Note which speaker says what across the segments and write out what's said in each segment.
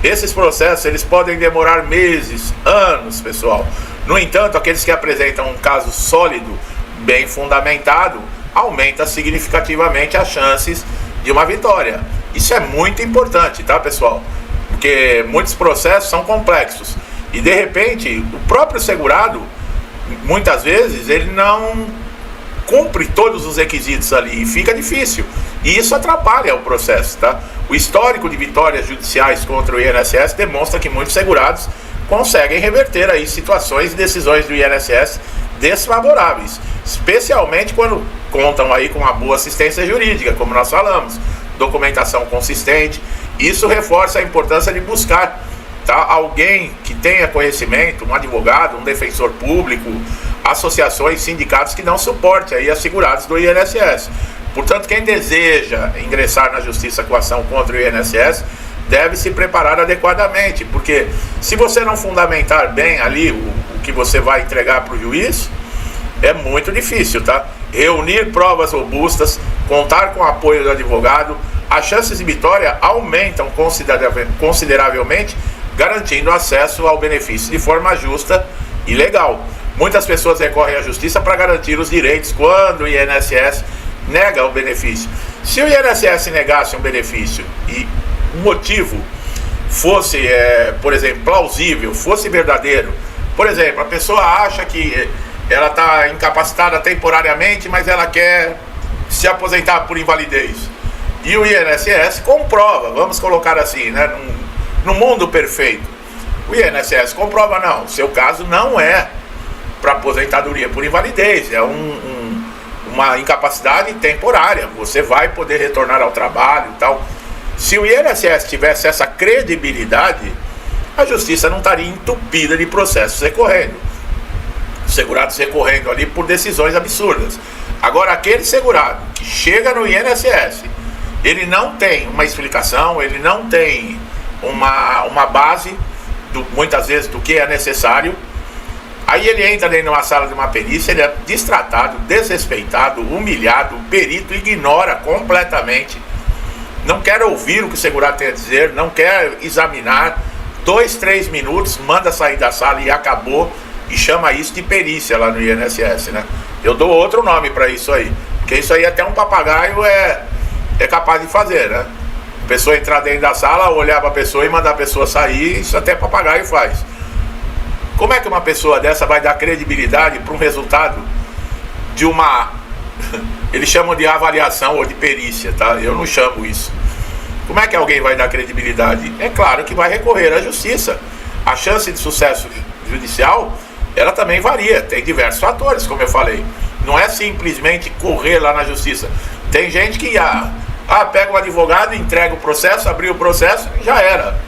Speaker 1: Esses processos eles podem demorar meses, anos, pessoal. No entanto, aqueles que apresentam um caso sólido, bem fundamentado, aumenta significativamente as chances de uma vitória. Isso é muito importante, tá, pessoal? Porque muitos processos são complexos e de repente o próprio segurado, muitas vezes, ele não cumpre todos os requisitos ali e fica difícil. E isso atrapalha o processo, tá? O histórico de vitórias judiciais contra o INSS demonstra que muitos segurados conseguem reverter aí situações e decisões do INSS desfavoráveis, especialmente quando contam aí com uma boa assistência jurídica, como nós falamos, documentação consistente. Isso reforça a importância de buscar, tá, alguém que tenha conhecimento, um advogado, um defensor público, associações, sindicatos que dão suporte aí a segurados do INSS. Portanto, quem deseja ingressar na justiça com ação contra o INSS deve se preparar adequadamente, porque se você não fundamentar bem ali o que você vai entregar para o juiz, é muito difícil, tá? Reunir provas robustas, contar com o apoio do advogado, as chances de vitória aumentam consideravelmente, garantindo acesso ao benefício de forma justa e legal. Muitas pessoas recorrem à justiça para garantir os direitos quando o INSS nega o benefício. Se o INSS negasse um benefício e o motivo fosse, por exemplo, plausível, fosse verdadeiro, por exemplo, a pessoa acha que ela está incapacitada temporariamente, mas ela quer se aposentar por invalidez, e o INSS comprova, vamos colocar assim, né, no mundo perfeito, o INSS comprova, não, seu caso não é para aposentadoria por invalidez, é uma incapacidade temporária, você vai poder retornar ao trabalho e tal. Se o INSS tivesse essa credibilidade, a justiça não estaria entupida de processos recorrendo, segurados recorrendo ali por decisões absurdas. Agora, aquele segurado que chega no INSS, ele não tem uma explicação, ele não tem uma base, muitas vezes, do que é necessário. Aí ele entra dentro de uma sala de uma perícia, ele é destratado, desrespeitado, humilhado, o perito ignora completamente, não quer ouvir o que o segurado tem a dizer, não quer examinar, 2, 3 minutos, manda sair da sala e acabou, e chama isso de perícia lá no INSS, né? Eu dou outro nome para isso aí, porque isso aí até um papagaio é capaz de fazer, né? A pessoa entrar dentro da sala, olhar para a pessoa e mandar a pessoa sair, isso até papagaio faz. Como é que uma pessoa dessa vai dar credibilidade para um resultado de uma... Eles chamam de avaliação ou de perícia, tá? Eu não chamo isso. Como é que alguém vai dar credibilidade? É claro que vai recorrer à justiça. A chance de sucesso judicial, ela também varia. Tem diversos fatores, como eu falei. Não é simplesmente correr lá na justiça. Tem gente que pega um advogado, entrega o processo, abriu o processo e já era.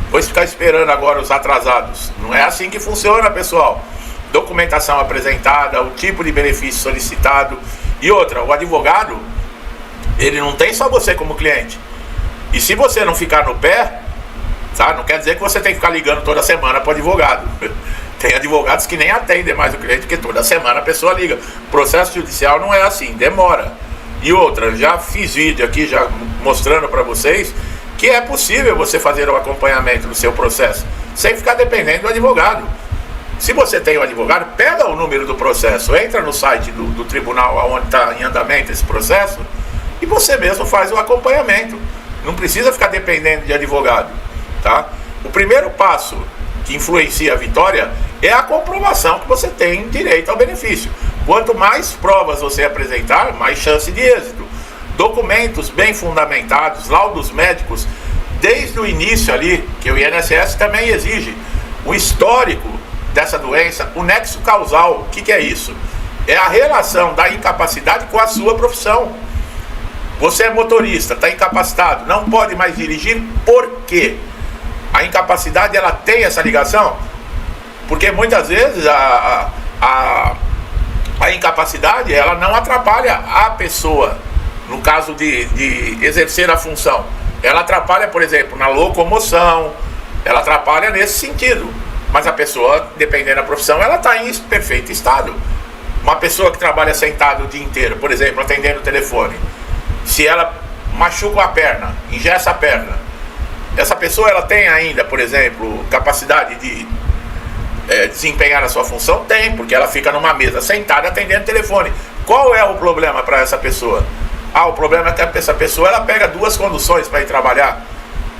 Speaker 1: Vou ficar esperando agora os atrasados. Não é assim que funciona, pessoal. Documentação apresentada, o tipo de benefício solicitado. E outra, o advogado, ele não tem só você como cliente. E se você não ficar no pé, tá? Não quer dizer que você tem que ficar ligando toda semana para o advogado. Tem advogados que nem atendem mais o cliente, porque toda semana a pessoa liga. Processo judicial não é assim, demora. E outra, já fiz vídeo aqui já mostrando para vocês que é possível você fazer o acompanhamento do seu processo sem ficar dependendo do advogado. Se você tem um advogado, pega o número do processo, entra no site do tribunal onde está em andamento esse processo e você mesmo faz o acompanhamento. Não precisa ficar dependendo de advogado, tá? O primeiro passo que influencia a vitória é a comprovação que você tem direito ao benefício. Quanto mais provas você apresentar, mais chance de êxito. Documentos bem fundamentados, laudos médicos, desde o início ali, que o INSS também exige, o histórico dessa doença, o nexo causal. O que é isso? É a relação da incapacidade com a sua profissão. Você é motorista, está incapacitado, não pode mais dirigir, por quê? A incapacidade, ela tem essa ligação? Porque muitas vezes a incapacidade, ela não atrapalha a pessoa, no caso de exercer a função. Ela atrapalha, por exemplo, na locomoção, ela atrapalha nesse sentido. Mas a pessoa, dependendo da profissão, ela está em perfeito estado. Uma pessoa que trabalha sentada o dia inteiro, por exemplo, atendendo o telefone, se ela machuca a perna, engessa a perna, Essa pessoa ela tem ainda, por exemplo, capacidade de desempenhar a sua função? Tem, porque ela fica numa mesa sentada atendendo telefone. Qual é o problema para essa pessoa? O problema é que essa pessoa ela pega 2 conduções para ir trabalhar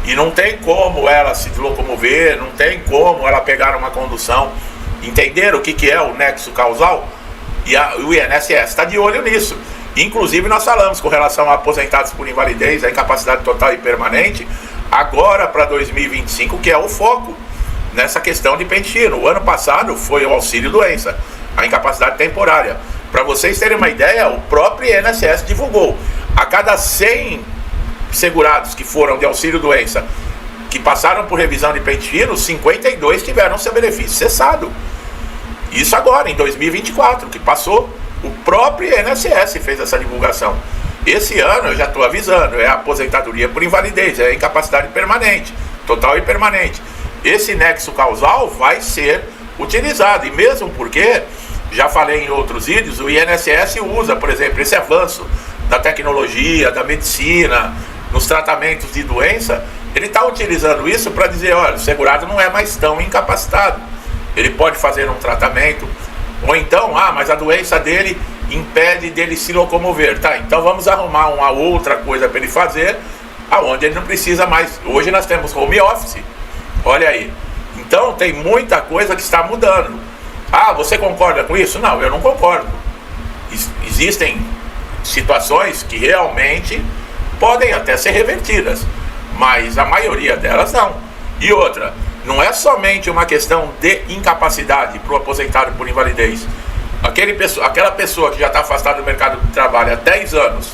Speaker 1: e não tem como ela se locomover, não tem como ela pegar uma condução. Entenderam o que é o nexo causal? E o INSS está de olho nisso. Inclusive nós falamos com relação a aposentados por invalidez, a incapacidade total e permanente, agora para 2025, que é o foco nessa questão de pente fino. O ano passado foi o auxílio doença, a incapacidade temporária. Para vocês terem uma ideia, o próprio INSS divulgou, a cada 100 segurados que foram de auxílio doença, que passaram por revisão de pente fino, 52 tiveram seu benefício cessado. Isso agora, em 2024, que passou, o próprio INSS fez essa divulgação. Esse ano, eu já estou avisando, é a aposentadoria por invalidez, é a incapacidade permanente, total e permanente. Esse nexo causal vai ser utilizado, e mesmo porque, já falei em outros vídeos, o INSS usa, por exemplo, esse avanço da tecnologia, da medicina, nos tratamentos de doença, ele está utilizando isso para dizer, olha, o segurado não é mais tão incapacitado, ele pode fazer um tratamento, ou então, mas a doença dele impede dele se locomover, tá? Então vamos arrumar uma outra coisa para ele fazer, aonde ele não precisa mais. Hoje nós temos home office, olha aí. Então tem muita coisa que está mudando. Você concorda com isso? Não, eu não concordo. Existem situações que realmente podem até ser revertidas, mas a maioria delas não. E outra, não é somente uma questão de incapacidade para o aposentado por invalidez. Aquela pessoa que já está afastada do mercado de trabalho há 10 anos,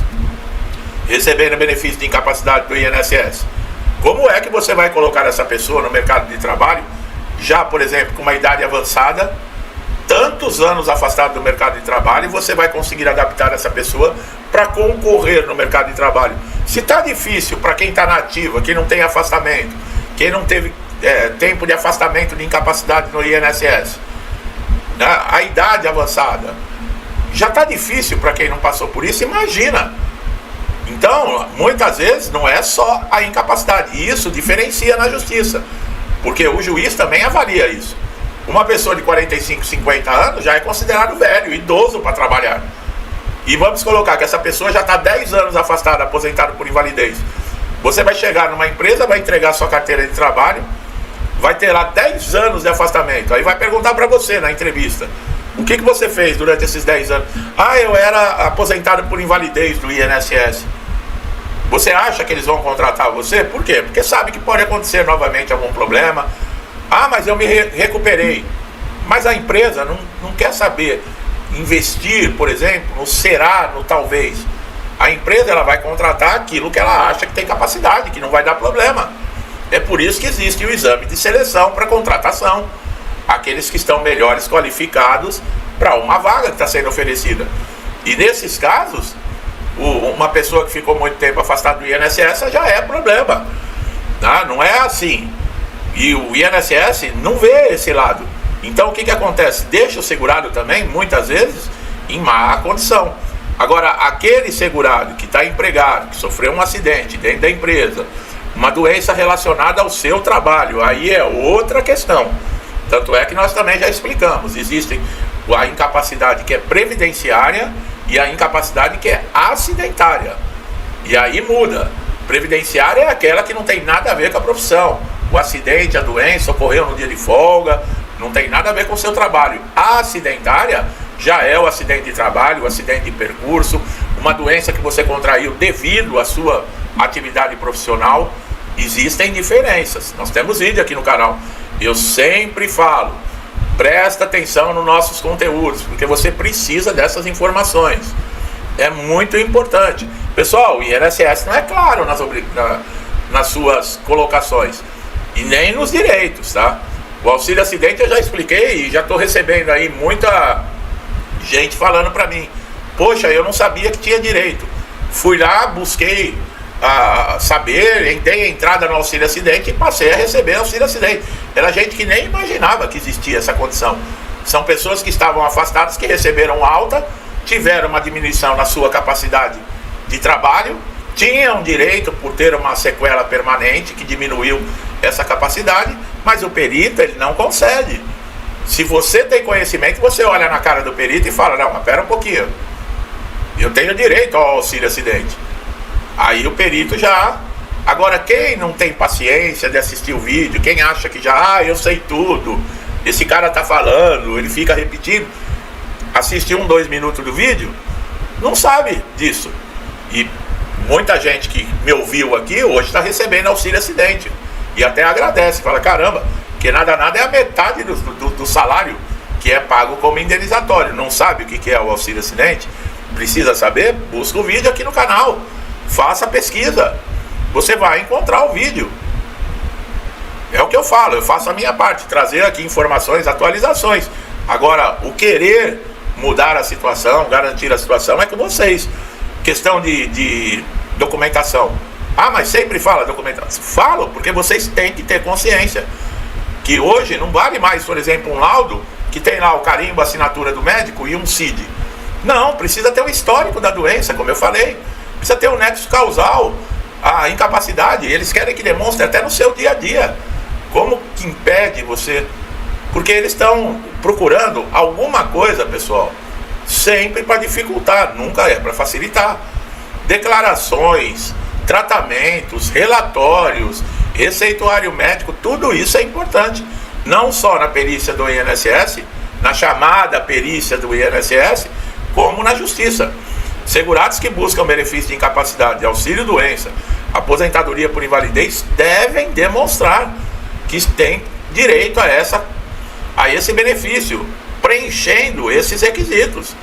Speaker 1: recebendo benefício de incapacidade do INSS, como é que você vai colocar essa pessoa no mercado de trabalho, já, por exemplo, com uma idade avançada, tantos anos afastado do mercado de trabalho, e você vai conseguir adaptar essa pessoa para concorrer no mercado de trabalho? Se está difícil para quem está na ativa, quem não tem afastamento, quem não teve tempo de afastamento de incapacidade no INSS, né, a idade avançada, já está difícil para quem não passou por isso, imagina. Então, muitas vezes não é só a incapacidade, e isso diferencia na justiça, porque o juiz também avalia isso. Uma pessoa de 45, 50 anos já é considerado velho, idoso para trabalhar. E vamos colocar que essa pessoa já está 10 anos afastada, aposentada por invalidez. Você vai chegar numa empresa, vai entregar sua carteira de trabalho, vai ter lá 10 anos de afastamento. Aí vai perguntar para você na entrevista, o que você fez durante esses 10 anos? Eu era aposentado por invalidez do INSS. Você acha que eles vão contratar você? Por quê? Porque sabe que pode acontecer novamente algum problema. Mas eu me recuperei. Mas a empresa não quer saber investir, por exemplo, no será, no talvez. A empresa ela vai contratar aquilo que ela acha que tem capacidade, que não vai dar problema. É por isso que existe o exame de seleção para contratação. Aqueles que estão melhores qualificados para uma vaga que está sendo oferecida. E nesses casos, uma pessoa que ficou muito tempo afastada do INSS já é problema. Não é assim. E o INSS não vê esse lado. Então o que acontece? Deixa o segurado também, muitas vezes, em má condição. Agora, aquele segurado que está empregado, que sofreu um acidente dentro da empresa, uma doença relacionada ao seu trabalho, aí é outra questão. Tanto é que nós também já explicamos, existem a incapacidade que é previdenciária e a incapacidade que é acidentária. E aí muda. Previdenciária é aquela que não tem nada a ver com a profissão. O acidente, a doença ocorreu no dia de folga, não tem nada a ver com o seu trabalho. A acidentária já é o acidente de trabalho, o acidente de percurso, uma doença que você contraiu devido à sua atividade profissional. Existem diferenças. Nós temos vídeo aqui no canal. Eu sempre falo, presta atenção nos nossos conteúdos, porque você precisa dessas informações. É muito importante. Pessoal, o INSS não é claro nas suas colocações e nem nos direitos, tá? O auxílio acidente eu já expliquei e já estou recebendo aí muita gente falando para mim, poxa, eu não sabia que tinha direito. Fui lá, busquei saber, dei a entrada no auxílio acidente e passei a receber auxílio acidente. Era gente que nem imaginava que existia essa condição. São pessoas que estavam afastadas, que receberam alta, tiveram uma diminuição na sua capacidade de trabalho, tinham direito por ter uma sequela permanente que diminuiu essa capacidade, mas o perito ele não concede. Se você tem conhecimento, você olha na cara do perito e fala, não, mas pera um pouquinho, eu tenho direito ao auxílio acidente. Aí o perito já... Agora, quem não tem paciência de assistir o vídeo, quem acha que já, eu sei tudo, esse cara tá falando, ele fica repetindo, assiste 2 minutos do vídeo, não sabe disso. E muita gente que me ouviu aqui hoje está recebendo auxílio acidente e até agradece, fala, caramba, que nada é a metade do salário que é pago como indenizatório. Não sabe o que é o auxílio acidente? Precisa saber? Busca o vídeo aqui no canal, faça a pesquisa, você vai encontrar o vídeo. É o que eu falo, eu faço a minha parte, trazer aqui informações, atualizações. Agora, o querer mudar a situação, garantir a situação é com vocês. Questão de documentação. Ah, mas sempre fala documentação. Falo, porque vocês têm que ter consciência que hoje não vale mais, por exemplo, um laudo que tem lá o carimbo, a assinatura do médico e um CID. Não, precisa ter o histórico da doença, como eu falei. Precisa ter um nexo causal, a incapacidade. Eles querem que demonstre até no seu dia a dia. Como que impede você? Porque eles estão procurando alguma coisa, pessoal, sempre para dificultar, nunca é para facilitar. Declarações, tratamentos, relatórios, receituário médico, tudo isso é importante. Não só na perícia do INSS, na chamada perícia do INSS, como na justiça. Segurados que buscam benefício de incapacidade, de auxílio-doença, aposentadoria por invalidez, devem demonstrar que têm direito a esse benefício, preenchendo esses requisitos.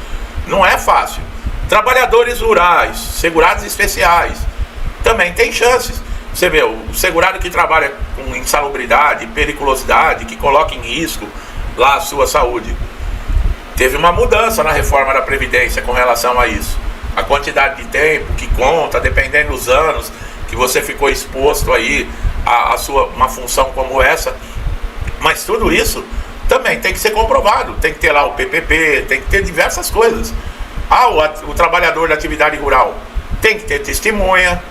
Speaker 1: Não é fácil. Trabalhadores rurais, segurados especiais, também tem chances. Você vê, o segurado que trabalha com insalubridade, periculosidade, que coloca em risco lá a sua saúde. Teve uma mudança na reforma da Previdência com relação a isso. A quantidade de tempo que conta, dependendo dos anos que você ficou exposto aí a uma função como essa. Mas tudo isso também tem que ser comprovado. Tem que ter lá o PPP, tem que ter diversas coisas. O trabalhador da atividade rural tem que ter testemunha,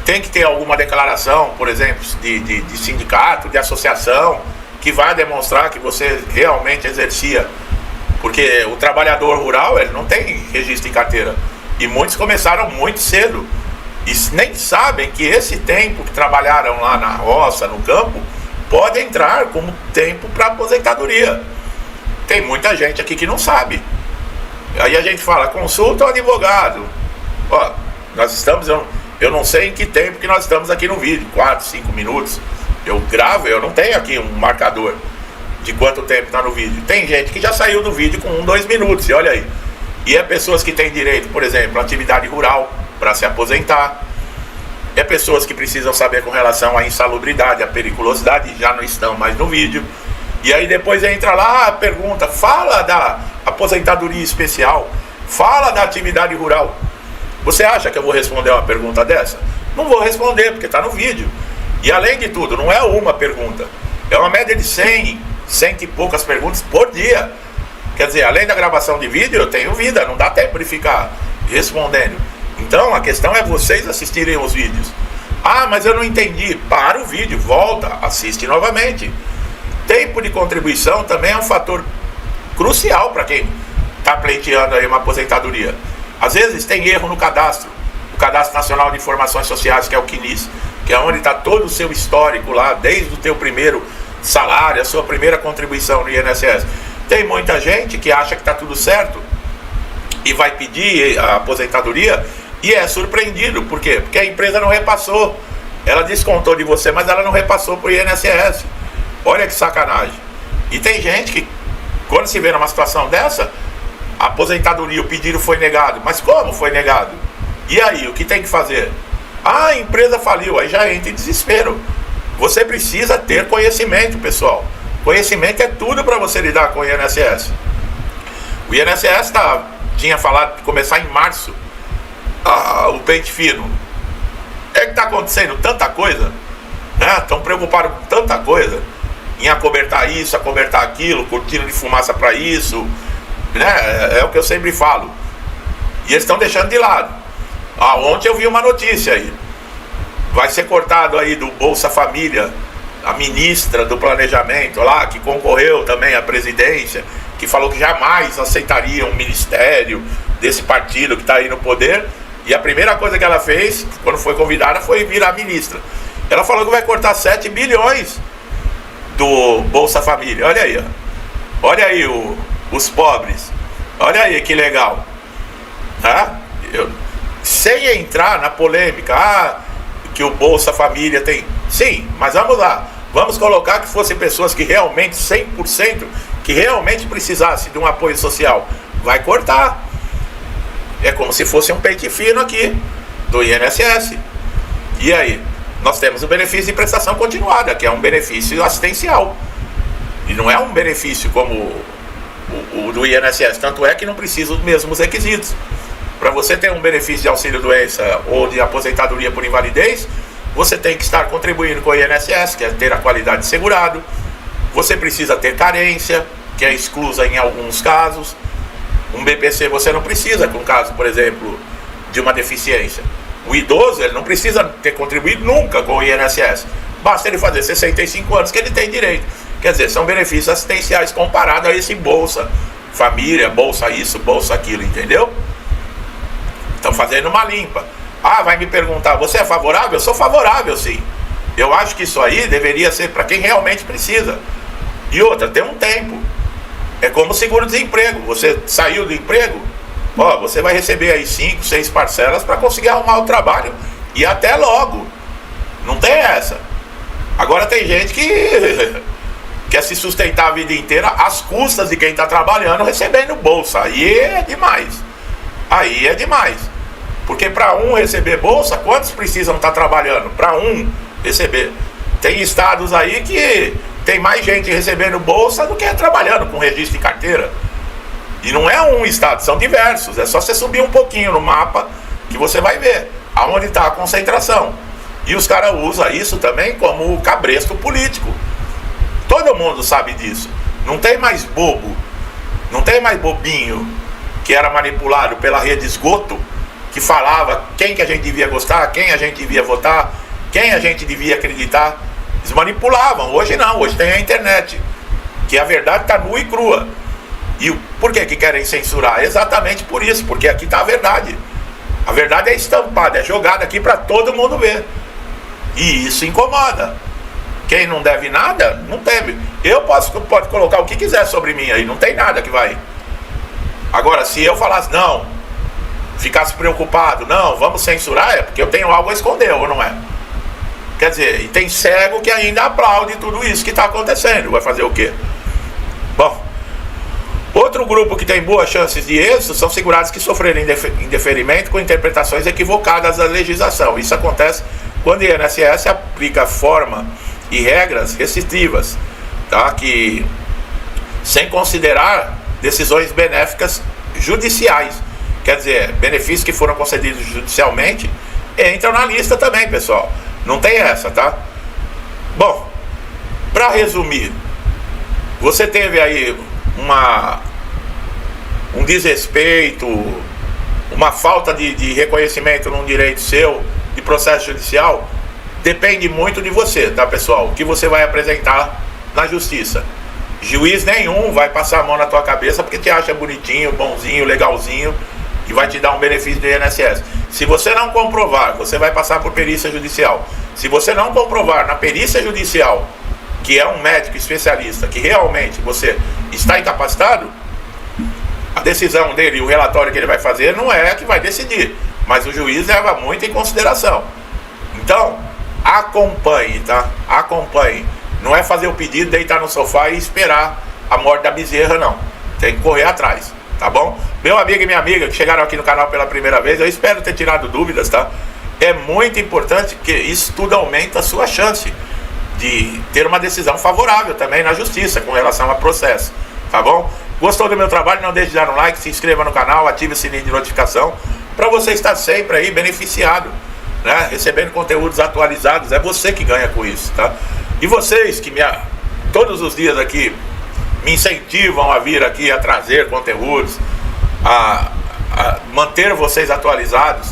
Speaker 1: tem que ter alguma declaração, por exemplo, de sindicato, de associação, que vai demonstrar que você realmente exercia. Porque o trabalhador rural, ele não tem registro em carteira. E muitos começaram muito cedo. E nem sabem que esse tempo que trabalharam lá na roça, no campo, pode entrar como tempo para aposentadoria. Tem muita gente aqui que não sabe. Aí a gente fala, consulta o advogado. Ó, nós estamos, eu não sei em que tempo que nós estamos aqui no vídeo, 4, 5 minutos. Eu gravo, eu não tenho aqui um marcador de quanto tempo está no vídeo. Tem gente que já saiu do vídeo com 1, 2 minutos, e olha aí. E é pessoas que têm direito, por exemplo, à atividade rural para se aposentar. É pessoas que precisam saber com relação à insalubridade, à periculosidade, já não estão mais no vídeo. E aí depois entra lá, pergunta, fala da aposentadoria especial, fala da atividade rural. Você acha que eu vou responder uma pergunta dessa? Não vou responder, porque está no vídeo. E além de tudo, não é uma pergunta, é uma média de 100 e poucas perguntas por dia. Quer dizer, além da gravação de vídeo, eu tenho vida, não dá tempo de ficar respondendo. Então a questão é vocês assistirem os vídeos. Ah, mas eu não entendi. Para o vídeo, volta, assiste novamente. Tempo de contribuição também é um fator crucial para quem está pleiteando aí uma aposentadoria. Às vezes tem erro no cadastro, o Cadastro Nacional de Informações Sociais, que é o CNIS, que é onde está todo o seu histórico lá, desde o teu primeiro salário, a sua primeira contribuição no INSS. Tem muita gente que acha que está tudo certo e vai pedir a aposentadoria e é surpreendido. Por quê? Porque a empresa não repassou. Ela descontou de você, mas ela não repassou para o INSS. Olha que sacanagem. E tem gente que, quando se vê numa situação dessa, a aposentadoria, o pedido foi negado. Mas como foi negado? E aí, o que tem que fazer? Ah, a empresa faliu, aí já entra em desespero. Você precisa ter conhecimento, pessoal. Conhecimento é tudo para você lidar com o INSS. O INSS tinha falado de começar em março o pente fino. É que está acontecendo tanta coisa, né? Estão preocupados com tanta coisa, em acobertar isso, acobertar aquilo, cortina de fumaça para isso, né? É o que eu sempre falo. E eles estão deixando de lado. Ontem eu vi uma notícia aí. Vai ser cortado aí do Bolsa Família a ministra do Planejamento lá, que concorreu também à presidência, que falou que jamais aceitaria um ministério desse partido que está aí no poder. E a primeira coisa que ela fez, quando foi convidada, foi virar ministra. Ela falou que vai cortar 7 bilhões do Bolsa Família. Olha aí, ó. Olha aí os pobres. Olha aí que legal. Sem entrar na polêmica, que o Bolsa Família tem. Sim, mas vamos lá. Vamos colocar que fossem pessoas que realmente, 100%, que realmente precisassem de um apoio social. Vai cortar. É como se fosse um pente fino aqui do INSS. E aí? Nós temos o benefício de prestação continuada, que é um benefício assistencial. E não é um benefício como o do INSS. Tanto é que não precisa dos mesmos requisitos. Para você ter um benefício de auxílio-doença ou de aposentadoria por invalidez, você tem que estar contribuindo com o INSS, que é ter a qualidade de segurado. Você precisa ter carência, que é exclusa em alguns casos. Um BPC você não precisa, com o caso, por exemplo, de uma deficiência. O idoso, ele não precisa ter contribuído nunca com o INSS. Basta ele fazer 65 anos que ele tem direito. Quer dizer, são benefícios assistenciais comparados a esse Bolsa Família, Bolsa isso, Bolsa aquilo, entendeu? Estão fazendo uma limpa. Vai me perguntar, você é favorável? Eu sou favorável, sim. Eu acho que isso aí deveria ser para quem realmente precisa. E outra, tem um tempo. É como seguro-desemprego. Você saiu do emprego, você vai receber aí 5, 6 parcelas para conseguir arrumar o trabalho. E até logo. Não tem essa. Agora tem gente que quer se sustentar a vida inteira às custas de quem está trabalhando, recebendo bolsa. Aí é demais. Aí é demais. Porque para um receber bolsa, quantos precisam estar trabalhando? Para um receber. Tem estados aí que tem mais gente recebendo bolsa do que trabalhando com registro de carteira. E não é um estado, são diversos. É só você subir um pouquinho no mapa que você vai ver aonde está a concentração. E os caras usam isso também como cabresto político. Todo mundo sabe disso. Não tem mais bobo, não tem mais bobinho que era manipulado pela rede esgoto, que falava quem que a gente devia gostar, quem a gente devia votar, quem a gente devia acreditar. Eles manipulavam. Hoje não, hoje tem a internet, que a verdade está nua e crua. E por que querem censurar? Exatamente por isso, porque aqui está a verdade. A verdade é estampada, é jogada aqui para todo mundo ver. E isso incomoda. Quem não deve nada, não deve. Pode colocar o que quiser sobre mim aí, não tem nada que vai. Agora, se eu falasse, não, ficasse preocupado, não, vamos censurar, é porque eu tenho algo a esconder, ou não é? Quer dizer, e tem cego que ainda aplaude tudo isso que está acontecendo. Vai fazer o quê? Bom, outro grupo que tem boas chances de êxito são segurados que sofreram indeferimento com interpretações equivocadas da legislação. Isso acontece quando o INSS aplica forma e regras restritivas, tá? Que, sem considerar decisões benéficas judiciais. Quer dizer, benefícios que foram concedidos judicialmente entram na lista também, pessoal. Não tem essa, tá? Bom, para resumir, você teve aí um desrespeito, uma falta de reconhecimento num direito seu de processo judicial. Depende muito de você, tá, pessoal? O que você vai apresentar na justiça. Juiz nenhum vai passar a mão na tua cabeça porque te acha bonitinho, bonzinho, legalzinho e vai te dar um benefício do INSS. Se você não comprovar, você vai passar por perícia judicial. Se você não comprovar na perícia judicial que é um médico especialista, que realmente você está incapacitado, a decisão dele e o relatório que ele vai fazer não é que vai decidir, mas o juiz leva muito em consideração. Então, acompanhe, tá? Acompanhe. Não é fazer o pedido, deitar no sofá e esperar a morte da bezerra, não. Tem que correr atrás, tá bom? Meu amigo e minha amiga que chegaram aqui no canal pela primeira vez, eu espero ter tirado dúvidas, tá? É muito importante que isso tudo aumenta a sua chance de ter uma decisão favorável também na justiça com relação ao processo, tá bom? Gostou do meu trabalho? Não deixe de dar um like, se inscreva no canal, ative o sininho de notificação para você estar sempre aí beneficiado, né? Recebendo conteúdos atualizados. É você que ganha com isso, tá? E vocês que todos os dias aqui me incentivam a vir aqui a trazer conteúdos, a manter vocês atualizados,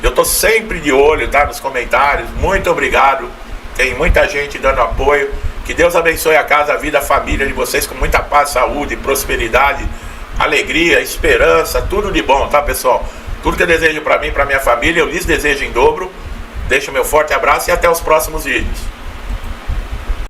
Speaker 1: Eu tô sempre de olho, tá? Nos comentários. Muito obrigado. Tem muita gente dando apoio. Que Deus abençoe a casa, a vida, a família de vocês com muita paz, saúde, prosperidade, alegria, esperança, tudo de bom, tá, pessoal? Tudo que eu desejo para mim, para minha família, eu lhes desejo em dobro. Deixo meu forte abraço e até os próximos vídeos.